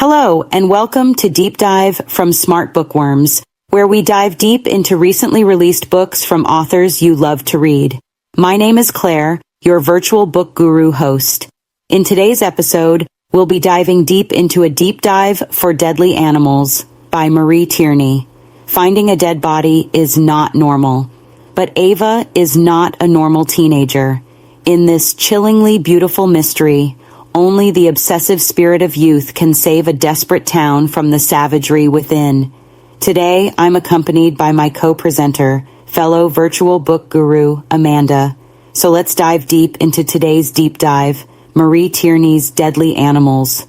Hello, and welcome to Deep Dive from SmartBookWorms, where we dive deep into recently released books from authors you love to read. My name is Claire, your virtual book guru host. In today's episode, we'll be diving deep into a deep dive for Deadly Animals by Marie Tierney. Finding a dead body is not normal, but Ava is not a normal teenager. In this chillingly beautiful mystery, only the obsessive spirit of youth can save a desperate town from the savagery within. Today, I'm accompanied by my co-presenter, fellow virtual book guru, Amanda. So let's dive deep into today's deep dive, Marie Tierney's Deadly Animals.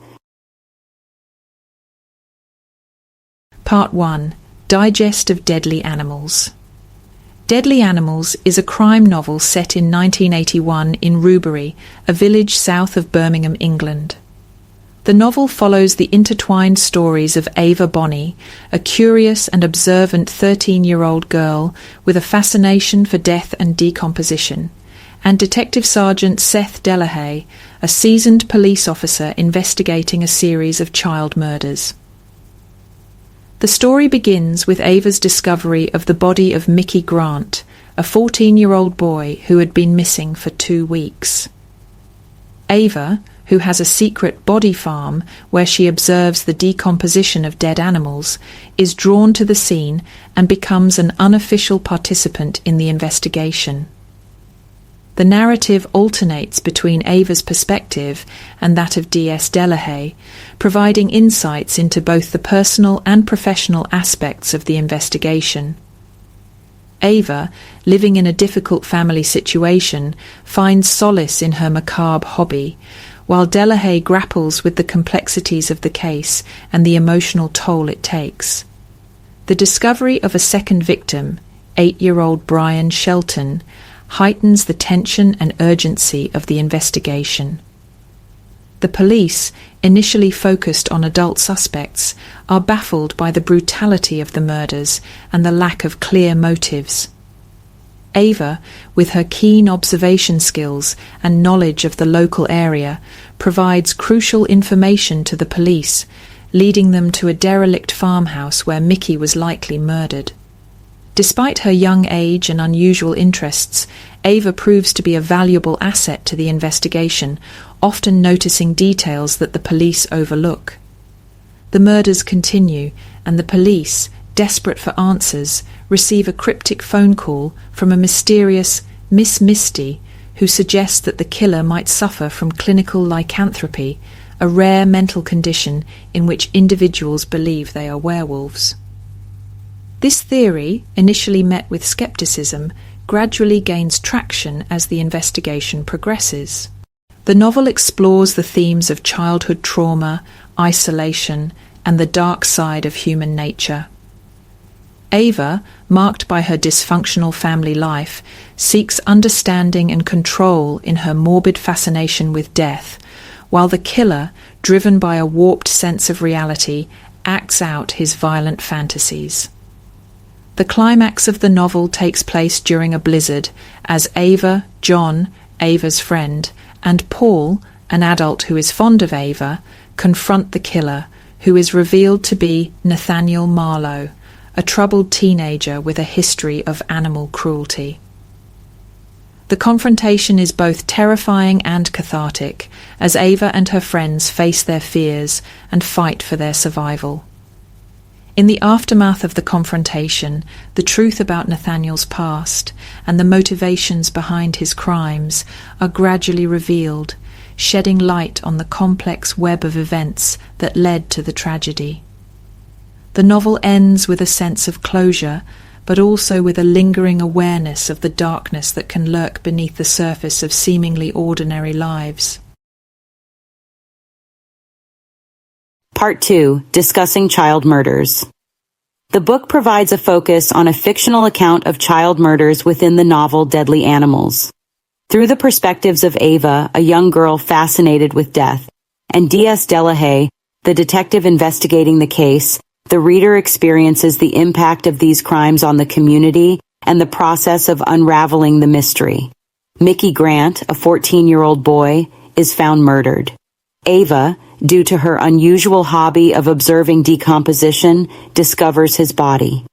Part 1. Digest of Deadly Animals. Deadly Animals is a crime novel set in 1981 in Rubery, a village south of Birmingham, England. The novel follows the intertwined stories of Ava Bonney, a curious and observant 13-year-old girl with a fascination for death and decomposition, and Detective Sergeant Delahaye, a seasoned police officer investigating a series of child murders. The story begins with Ava's discovery of the body of Mickey Grant, a 14-year-old boy who had been missing for 2 weeks. Ava, who has a secret body farm where she observes the decomposition of dead animals, is drawn to the scene and becomes an unofficial participant in the investigation. The narrative alternates between Ava's perspective and that of D.S. Delahaye, providing insights into both the personal and professional aspects of the investigation. Ava, living in a difficult family situation, finds solace in her macabre hobby, while Delahaye grapples with the complexities of the case and the emotional toll it takes. The discovery of a second victim, 8-year-old Bryan Shelton, heightens the tension and urgency of the investigation. The police, initially focused on adult suspects, are baffled by the brutality of the murders and the lack of clear motives. Ava, with her keen observation skills and knowledge of the local area, provides crucial information to the police, leading them to a derelict farmhouse where Mickey was likely murdered. Despite her young age and unusual interests, Ava proves to be a valuable asset to the investigation, often noticing details that the police overlook. The murders continue, and the police, desperate for answers, receive a cryptic phone call from a mysterious Miss Misty, who suggests that the killer might suffer from clinical lycanthropy, a rare mental condition in which individuals believe they are werewolves. This theory, initially met with skepticism, gradually gains traction as the investigation progresses. The novel explores the themes of childhood trauma, isolation, and the dark side of human nature. Ava, marked by her dysfunctional family life, seeks understanding and control in her morbid fascination with death, while the killer, driven by a warped sense of reality, acts out his violent fantasies. The climax of the novel takes place during a blizzard as Ava, John, Ava's friend, and Paul, an adult who is fond of Ava, confront the killer, who is revealed to be Nathaniel Marlowe, a troubled teenager with a history of animal cruelty. The confrontation is both terrifying and cathartic, as Ava and her friends face their fears and fight for their survival. In the aftermath of the confrontation, the truth about Nathaniel's past and the motivations behind his crimes are gradually revealed, shedding light on the complex web of events that led to the tragedy. The novel ends with a sense of closure, but also with a lingering awareness of the darkness that can lurk beneath the surface of seemingly ordinary lives. Part 2. Discussing child murders. The book provides a focus on a fictional account of child murders within the novel Deadly Animals. Through the perspectives of Ava, a young girl fascinated with death, and D.S. Delahaye, the detective investigating the case, the reader experiences the impact of these crimes on the community and the process of unraveling the mystery. Mickey Grant, a 14-year-old boy, is found murdered. Ava, due to her unusual hobby of observing decomposition, discovers his body.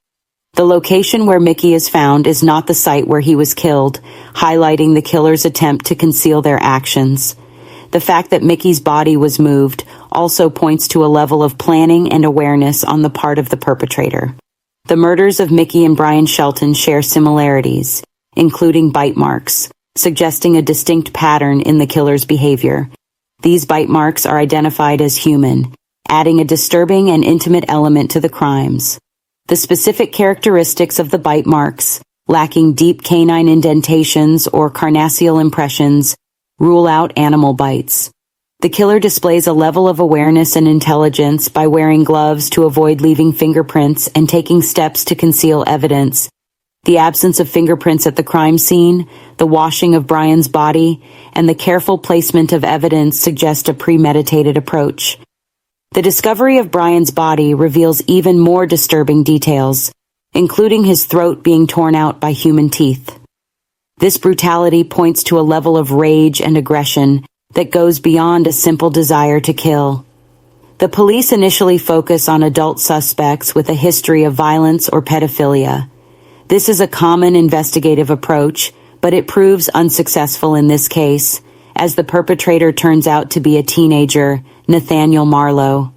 The location where Mickey is found is not the site where he was killed, highlighting the killer's attempt to conceal their actions. The fact that Mickey's body was moved also points to a level of planning and awareness on the part of the perpetrator. The murders of Mickey and Bryan Shelton share similarities, including bite marks, suggesting a distinct pattern in the killer's behavior. These bite marks are identified as human, adding a disturbing and intimate element to the crimes. The specific characteristics of the bite marks, lacking deep canine indentations or carnassial impressions, rule out animal bites. The killer displays a level of awareness and intelligence by wearing gloves to avoid leaving fingerprints and taking steps to conceal evidence. The absence of fingerprints at the crime scene, the washing of Bryan's body, and the careful placement of evidence suggest a premeditated approach. The discovery of Bryan's body reveals even more disturbing details, including his throat being torn out by human teeth. This brutality points to a level of rage and aggression that goes beyond a simple desire to kill. The police initially focus on adult suspects with a history of violence or pedophilia. This is a common investigative approach, but it proves unsuccessful in this case, as the perpetrator turns out to be a teenager, Nathaniel Marlowe.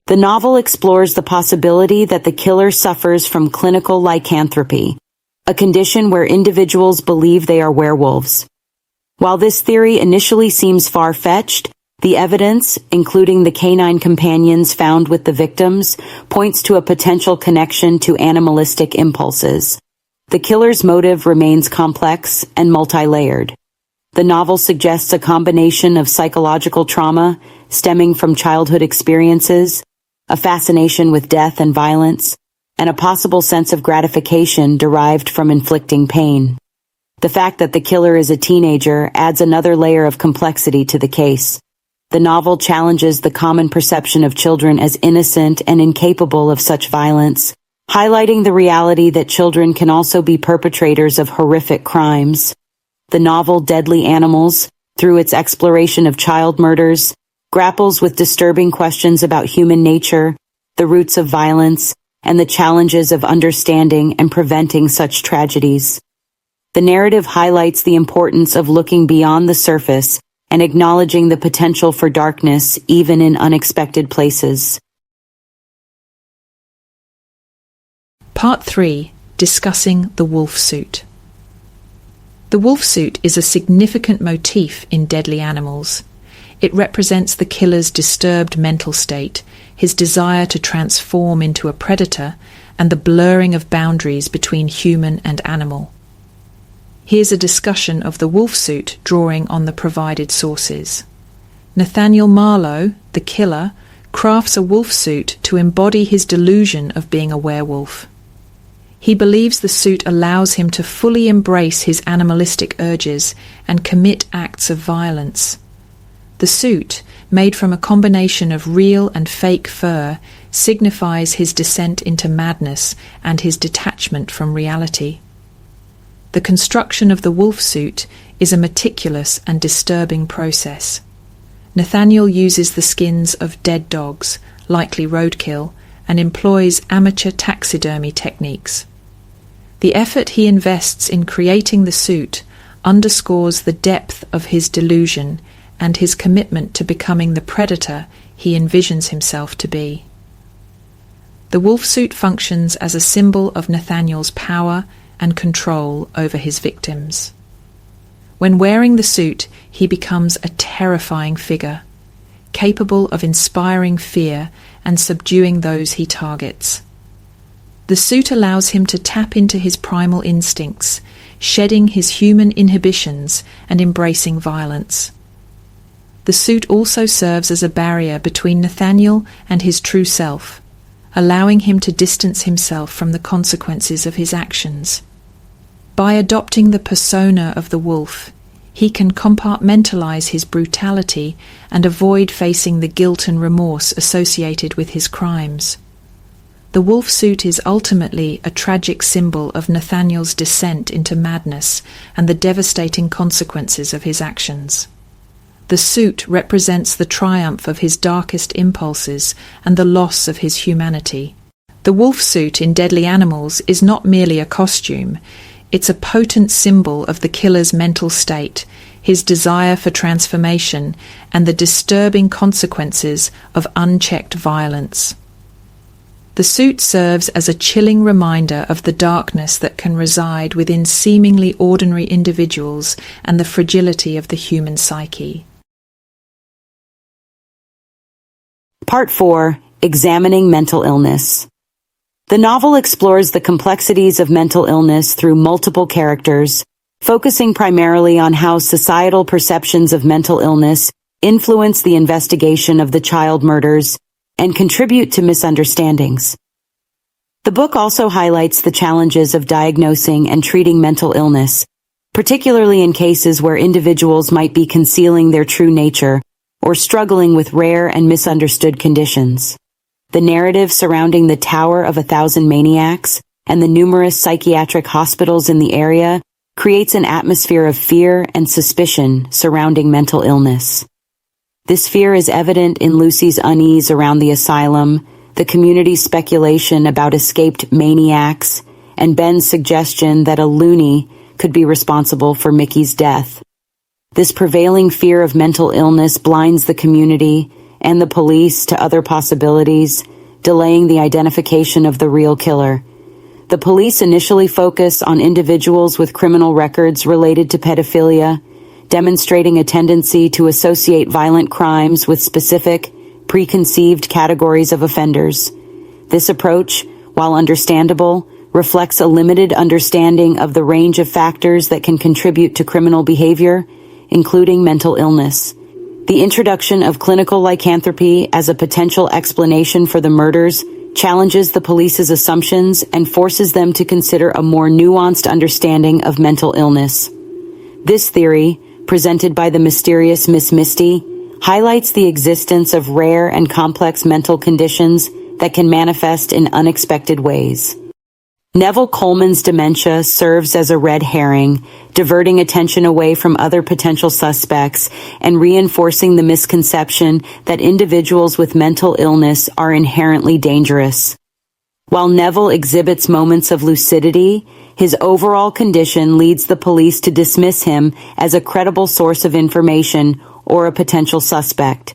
The novel explores the possibility that the killer suffers from clinical lycanthropy, a condition where individuals believe they are werewolves. While this theory initially seems far-fetched, the evidence, including the canine companions found with the victims, points to a potential connection to animalistic impulses. The killer's motive remains complex and multi-layered. The novel suggests a combination of psychological trauma stemming from childhood experiences, a fascination with death and violence, and a possible sense of gratification derived from inflicting pain. The fact that the killer is a teenager adds another layer of complexity to the case. The novel challenges the common perception of children as innocent and incapable of such violence, highlighting the reality that children can also be perpetrators of horrific crimes. The novel Deadly Animals, through its exploration of child murders, grapples with disturbing questions about human nature, the roots of violence, and the challenges of understanding and preventing such tragedies. The narrative highlights the importance of looking beyond the surface and acknowledging the potential for darkness even in unexpected places. Part 3. Discussing the wolf suit. The wolf suit is a significant motif in Deadly Animals. It represents the killer's disturbed mental state, his desire to transform into a predator, and the blurring of boundaries between human and animal. Here's a discussion of the wolf suit drawing on the provided sources. Nathaniel Marlowe, the killer, crafts a wolf suit to embody his delusion of being a werewolf. He believes the suit allows him to fully embrace his animalistic urges and commit acts of violence. The suit, made from a combination of real and fake fur, signifies his descent into madness and his detachment from reality. The construction of the wolf suit is a meticulous and disturbing process. Nathaniel uses the skins of dead dogs, likely roadkill, and employs amateur taxidermy techniques. The effort he invests in creating the suit underscores the depth of his delusion and his commitment to becoming the predator he envisions himself to be. The wolf suit functions as a symbol of Nathaniel's power and control over his victims. When wearing the suit, he becomes a terrifying figure, capable of inspiring fear and subduing those he targets. The suit allows him to tap into his primal instincts, shedding his human inhibitions and embracing violence. The suit also serves as a barrier between Nathaniel and his true self, allowing him to distance himself from the consequences of his actions. By adopting the persona of the wolf, he can compartmentalize his brutality and avoid facing the guilt and remorse associated with his crimes. The wolf suit is ultimately a tragic symbol of Nathaniel's descent into madness and the devastating consequences of his actions. The suit represents the triumph of his darkest impulses and the loss of his humanity. The wolf suit in Deadly Animals is not merely a costume. It's a potent symbol of the killer's mental state, his desire for transformation, and the disturbing consequences of unchecked violence. The suit serves as a chilling reminder of the darkness that can reside within seemingly ordinary individuals and the fragility of the human psyche. Part 4. Examining mental illness. The novel explores the complexities of mental illness through multiple characters, focusing primarily on how societal perceptions of mental illness influence the investigation of the child murders and contribute to misunderstandings. The book also highlights the challenges of diagnosing and treating mental illness, particularly in cases where individuals might be concealing their true nature or struggling with rare and misunderstood conditions. The narrative surrounding the Tower of 1,000 Maniacs and the numerous psychiatric hospitals in the area creates an atmosphere of fear and suspicion surrounding mental illness. This fear is evident in Lucy's unease around the asylum, the community's speculation about escaped maniacs, and Ben's suggestion that a loony could be responsible for Mickey's death. This prevailing fear of mental illness blinds the community and the police to other possibilities, delaying the identification of the real killer. The police initially focus on individuals with criminal records related to pedophilia, demonstrating a tendency to associate violent crimes with specific, preconceived categories of offenders. This approach, while understandable, reflects a limited understanding of the range of factors that can contribute to criminal behavior, including mental illness. The introduction of clinical lycanthropy as a potential explanation for the murders challenges the police's assumptions and forces them to consider a more nuanced understanding of mental illness. This theory, presented by the mysterious Miss Misty, highlights the existence of rare and complex mental conditions that can manifest in unexpected ways. Neville Coleman's dementia serves as a red herring, diverting attention away from other potential suspects and reinforcing the misconception that individuals with mental illness are inherently dangerous. While Neville exhibits moments of lucidity, his overall condition leads the police to dismiss him as a credible source of information or a potential suspect.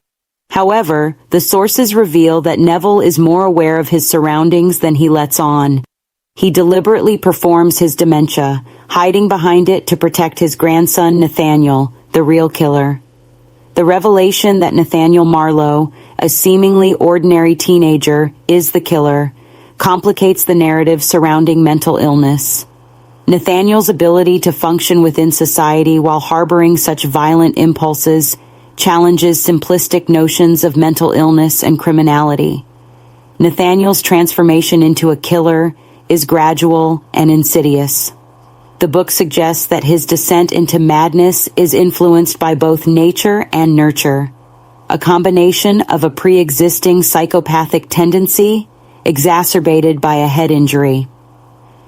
However, the sources reveal that Neville is more aware of his surroundings than he lets on. He deliberately performs his dementia, hiding behind it to protect his grandson Nathaniel, the real killer. The revelation that Nathaniel Marlowe, a seemingly ordinary teenager, is the killer, complicates the narrative surrounding mental illness. Nathaniel's ability to function within society while harboring such violent impulses challenges simplistic notions of mental illness and criminality. Nathaniel's transformation into a killer is gradual and insidious. The book suggests that his descent into madness is influenced by both nature and nurture, a combination of a pre-existing psychopathic tendency exacerbated by a head injury.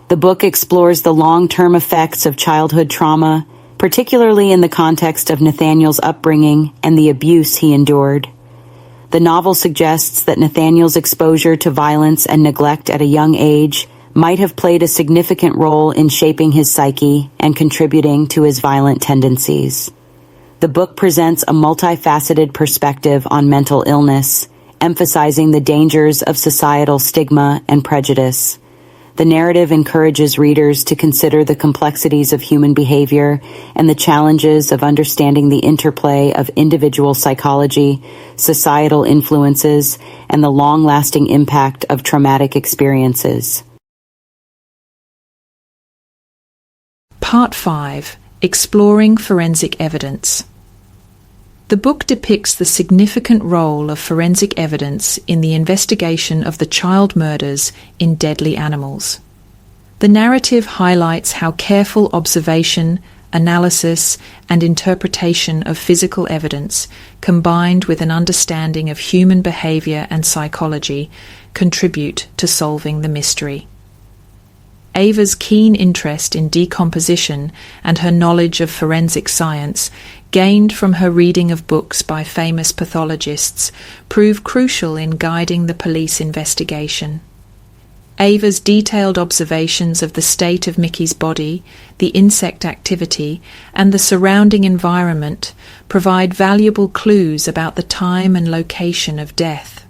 The book explores the long-term effects of childhood trauma, particularly in the context of Nathaniel's upbringing and the abuse he endured. The novel suggests that Nathaniel's exposure to violence and neglect at a young age might have played a significant role in shaping his psyche and contributing to his violent tendencies. The book presents a multifaceted perspective on mental illness, emphasizing the dangers of societal stigma and prejudice. The narrative encourages readers to consider the complexities of human behavior and the challenges of understanding the interplay of individual psychology, societal influences, and the long-lasting impact of traumatic experiences. Part 5. Exploring Forensic Evidence. The book depicts the significant role of forensic evidence in the investigation of the child murders in Deadly Animals. The narrative highlights how careful observation, analysis, and interpretation of physical evidence, combined with an understanding of human behavior and psychology, contribute to solving the mystery. Ava's keen interest in decomposition and her knowledge of forensic science, gained from her reading of books by famous pathologists, prove crucial in guiding the police investigation. Ava's detailed observations of the state of Mickey's body, the insect activity, and the surrounding environment provide valuable clues about the time and location of death.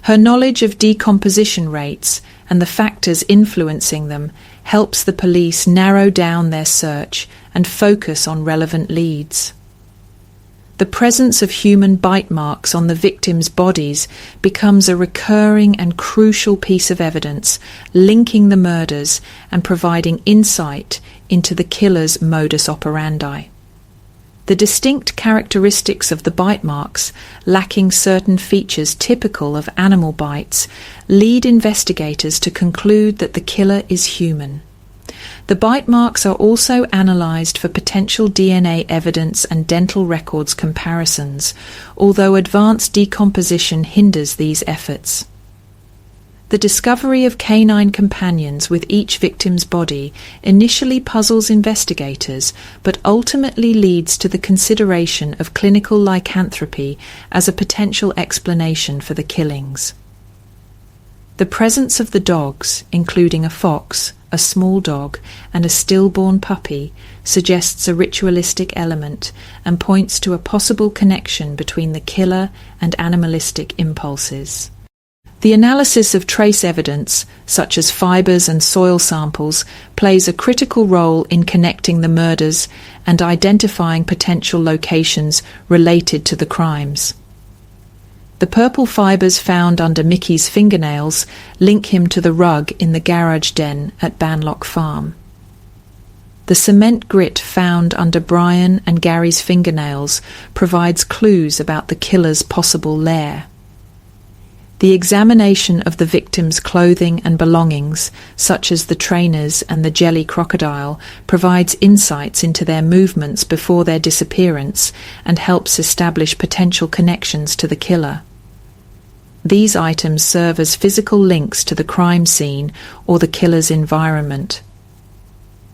Her knowledge of decomposition rates and the factors influencing them helps the police narrow down their search and focus on relevant leads. The presence of human bite marks on the victims' bodies becomes a recurring and crucial piece of evidence, linking the murders and providing insight into the killer's modus operandi. The distinct characteristics of the bite marks, lacking certain features typical of animal bites, lead investigators to conclude that the killer is human. The bite marks are also analysed for potential DNA evidence and dental records comparisons, although advanced decomposition hinders these efforts. The discovery of canine companions with each victim's body initially puzzles investigators, but ultimately leads to the consideration of clinical lycanthropy as a potential explanation for the killings. The presence of the dogs, including a fox, a small dog, and a stillborn puppy, suggests a ritualistic element and points to a possible connection between the killer and animalistic impulses. The analysis of trace evidence, such as fibers and soil samples, plays a critical role in connecting the murders and identifying potential locations related to the crimes. The purple fibers found under Mickey's fingernails link him to the rug in the garage den at Banlock Farm. The cement grit found under Bryan and Gary's fingernails provides clues about the killer's possible lair. The examination of the victim's clothing and belongings, such as the trainers and the jelly crocodile, provides insights into their movements before their disappearance and helps establish potential connections to the killer. These items serve as physical links to the crime scene or the killer's environment.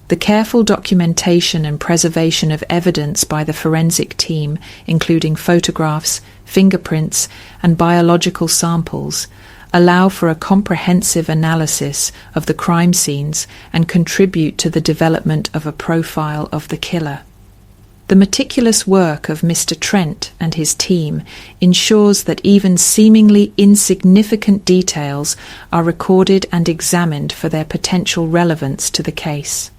The careful documentation and preservation of evidence by the forensic team, including photographs, fingerprints, and biological samples, allow for a comprehensive analysis of the crime scenes and contribute to the development of a profile of the killer. The meticulous work of Mr. Trent and his team ensures that even seemingly insignificant details are recorded and examined for their potential relevance to the case.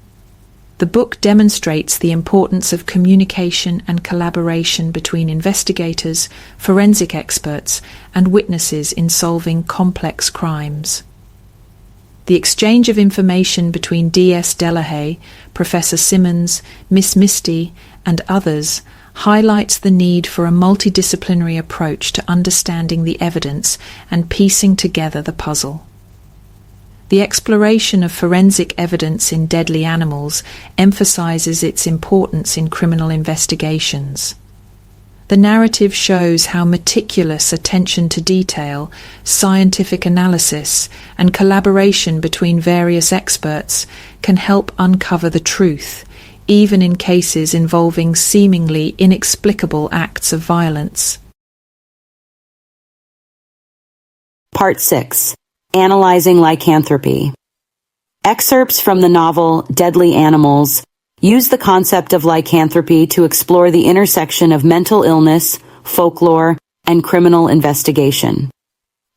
The book demonstrates the importance of communication and collaboration between investigators, forensic experts, and witnesses in solving complex crimes. The exchange of information between D.S. Delahaye, Professor Simmons, Miss Misty, and others highlights the need for a multidisciplinary approach to understanding the evidence and piecing together the puzzle. The exploration of forensic evidence in deadly animals emphasizes its importance in criminal investigations. The narrative shows how meticulous attention to detail, scientific analysis, and collaboration between various experts can help uncover the truth, even in cases involving seemingly inexplicable acts of violence. Part 6. Analyzing Lycanthropy. Excerpts from the novel Deadly Animals use the concept of lycanthropy to explore the intersection of mental illness, folklore, and criminal investigation.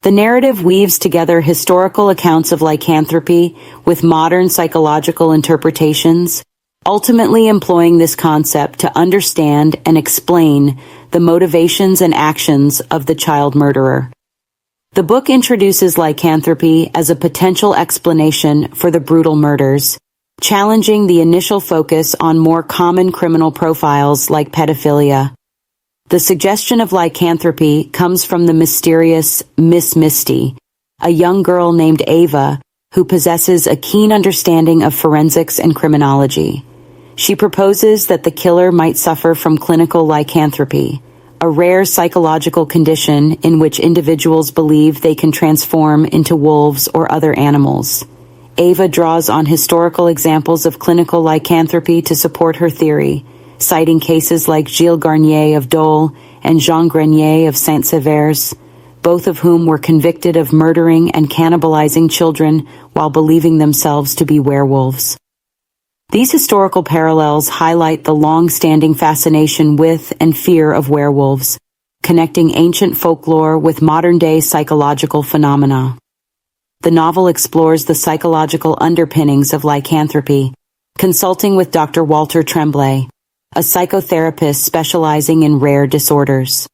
The narrative weaves together historical accounts of lycanthropy with modern psychological interpretations, ultimately employing this concept to understand and explain the motivations and actions of the child murderer. The book introduces lycanthropy as a potential explanation for the brutal murders, challenging the initial focus on more common criminal profiles like pedophilia. The suggestion of lycanthropy comes from the mysterious Miss Misty, a young girl named Ava who possesses a keen understanding of forensics and criminology. She proposes that the killer might suffer from clinical lycanthropy, a rare psychological condition in which individuals believe they can transform into wolves or other animals. Ava draws on historical examples of clinical lycanthropy to support her theory, citing cases like Gilles Garnier of Dole and Jean Grenier of Saint-Severs, both of whom were convicted of murdering and cannibalizing children while believing themselves to be werewolves. These historical parallels highlight the long-standing fascination with and fear of werewolves, connecting ancient folklore with modern-day psychological phenomena. The novel explores the psychological underpinnings of lycanthropy, consulting with Dr. Walter Tremblay, a psychotherapist specializing in rare disorders.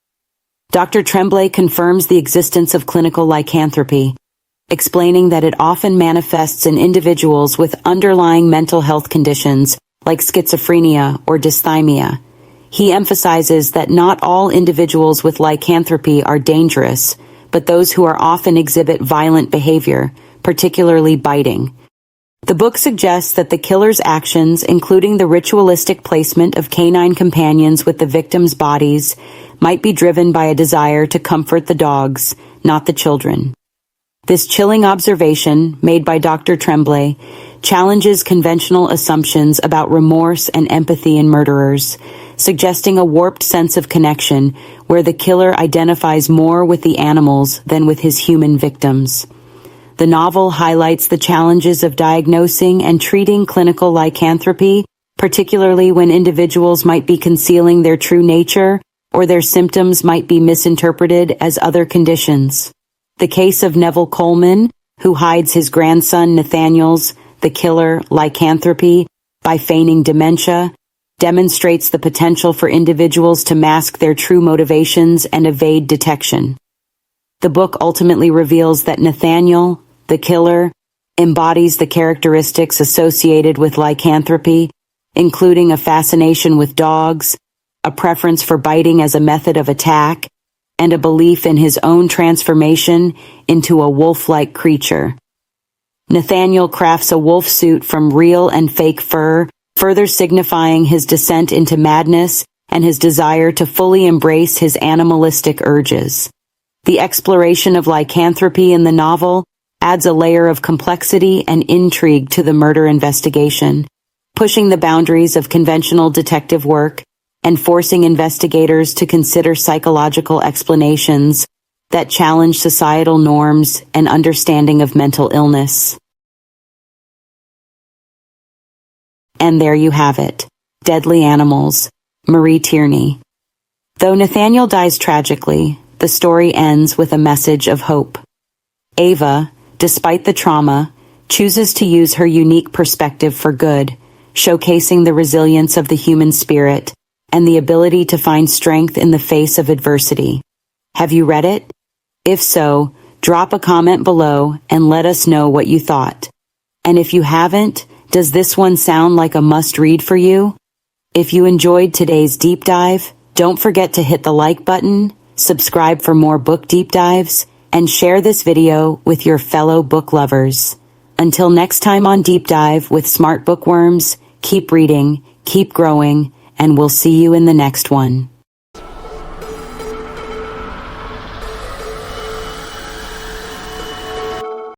Dr. Tremblay confirms the existence of clinical lycanthropy, explaining that it often manifests in individuals with underlying mental health conditions like schizophrenia or dysthymia. He emphasizes that not all individuals with lycanthropy are dangerous, but those who are often exhibit violent behavior, particularly biting. The book suggests that the killer's actions, including the ritualistic placement of canine companions with the victims' bodies, might be driven by a desire to comfort the dogs, not the children. This chilling observation, made by Dr. Tremblay, challenges conventional assumptions about remorse and empathy in murderers, suggesting a warped sense of connection where the killer identifies more with the animals than with his human victims. The novel highlights the challenges of diagnosing and treating clinical lycanthropy, particularly when individuals might be concealing their true nature or their symptoms might be misinterpreted as other conditions. The case of Neville Coleman, who hides his grandson Nathaniel's, the killer, lycanthropy, by feigning dementia, demonstrates the potential for individuals to mask their true motivations and evade detection. The book ultimately reveals that Nathaniel, the killer, embodies the characteristics associated with lycanthropy, including a fascination with dogs, a preference for biting as a method of attack, and a belief in his own transformation into a wolf-like creature. Nathaniel crafts a wolf suit from real and fake fur, further signifying his descent into madness and his desire to fully embrace his animalistic urges. The exploration of lycanthropy in the novel adds a layer of complexity and intrigue to the murder investigation, pushing the boundaries of conventional detective work and forcing investigators to consider psychological explanations that challenge societal norms and understanding of mental illness. And there you have it, Deadly Animals, Marie Tierney. Though Nathaniel dies tragically, the story ends with a message of hope. Ava, despite the trauma, chooses to use her unique perspective for good, showcasing the resilience of the human spirit and the ability to find strength in the face of adversity. Have you read it? If so, drop a comment below and let us know what you thought. And if you haven't, does this one sound like a must-read for you? If you enjoyed today's deep dive, don't forget to hit the like button, subscribe for more book deep dives, and share this video with your fellow book lovers. Until next time on Deep Dive with Smart Bookworms, keep reading, keep growing, and we'll see you in the next one.